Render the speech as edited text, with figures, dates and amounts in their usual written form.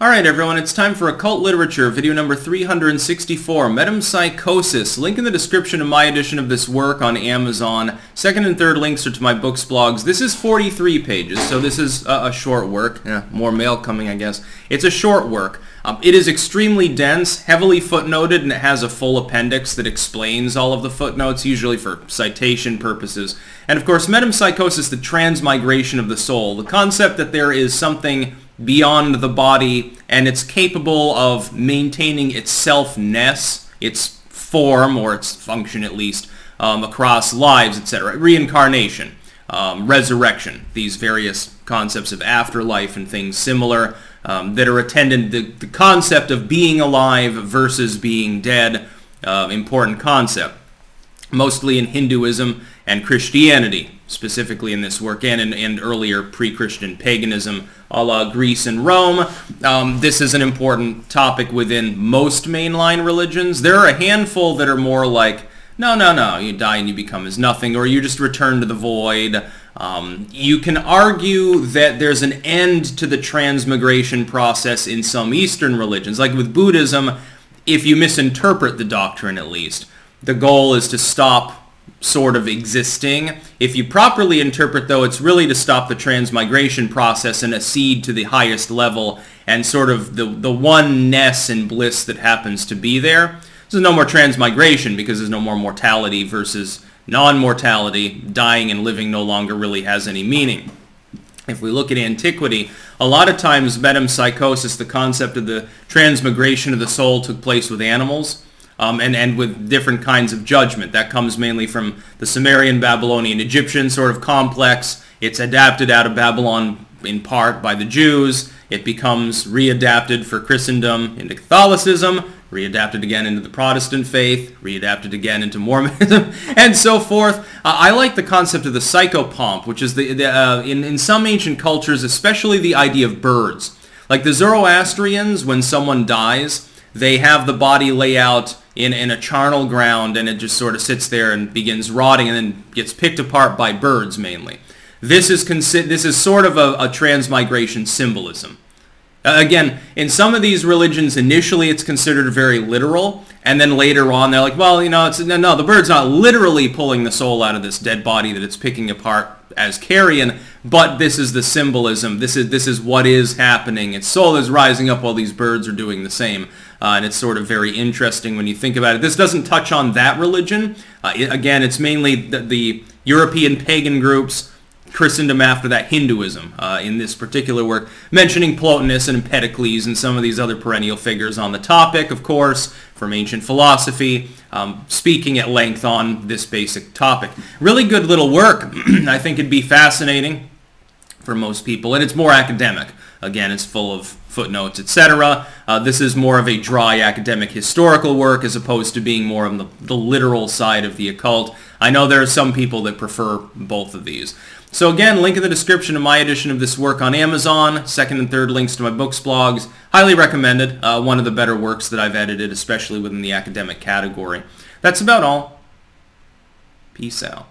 Alright everyone, it's time for Occult Literature, video number 364, Metempsychosis. Link in the description of my edition of this work on Amazon. Second and third links are to my books, blogs. This is 43 pages, so this is a short work. More mail coming, I guess. It's a short work. It is extremely dense, heavily footnoted, and it has a full appendix that explains all of the footnotes, usually for citation purposes. And of course, metempsychosis, the transmigration of the soul, the concept that there is something beyond the body, and it's capable of maintaining its selfness, its form, or its function at least, across lives, etc. Reincarnation, resurrection, these various concepts of afterlife and things similar that are attendant to the concept of being alive versus being dead, important concept, mostly in Hinduism and Christianity, specifically in this work, and earlier pre-Christian paganism, a la Greece and Rome. This is an important topic within most mainline religions. There are a handful that are more like, no, you die and you become as nothing, or you just return to the void. You can argue that there's an end to the transmigration process in some Eastern religions. Like with Buddhism, if you misinterpret the doctrine at least, the goal is to stop sort of existing. If you properly interpret, though, it's really to stop the transmigration process and accede to the highest level and sort of the oneness and bliss that happens to be there. There's no more transmigration because there's no more mortality versus non-mortality. Dying and living no longer really has any meaning. If we look at antiquity, a lot of times metempsychosis, the concept of the transmigration of the soul, took place with animals. And with different kinds of judgment. That comes mainly from the Sumerian, Babylonian, Egyptian sort of complex. It's adapted out of Babylon in part by the Jews. It becomes readapted for Christendom into Catholicism, readapted again into the Protestant faith, readapted again into Mormonism, and so forth. I like the concept of the psychopomp, which is in some ancient cultures, especially the idea of birds. Like the Zoroastrians, when someone dies, they have the body lay out in a charnel ground, and it just sort of sits there and begins rotting and then gets picked apart by birds mainly. This is sort of a transmigration symbolism. Again, in some of these religions, initially it's considered very literal, and then later on they're like, well, you know, no, the bird's not literally pulling the soul out of this dead body that it's picking apart as carrion, but this is the symbolism. This is what is happening. Its soul is rising up while these birds are doing the same. And it's sort of very interesting when you think about it. This doesn't touch on that religion. Again, it's mainly the European pagan groups, Christendom after that, Hinduism in this particular work, mentioning Plotinus and Empedocles and some of these other perennial figures on the topic, of course, from ancient philosophy, speaking at length on this basic topic. Really good little work. I think it'd be fascinating for most people, and it's more academic. Again, it's full of footnotes, etc. This is more of a dry academic historical work as opposed to being more on the literal side of the occult. I know there are some people that prefer both of these. So again, link in the description of my edition of this work on Amazon. Second and third links to my books, blogs. Highly recommended. One of the better works that I've edited, especially within the academic category. That's about all. Peace out.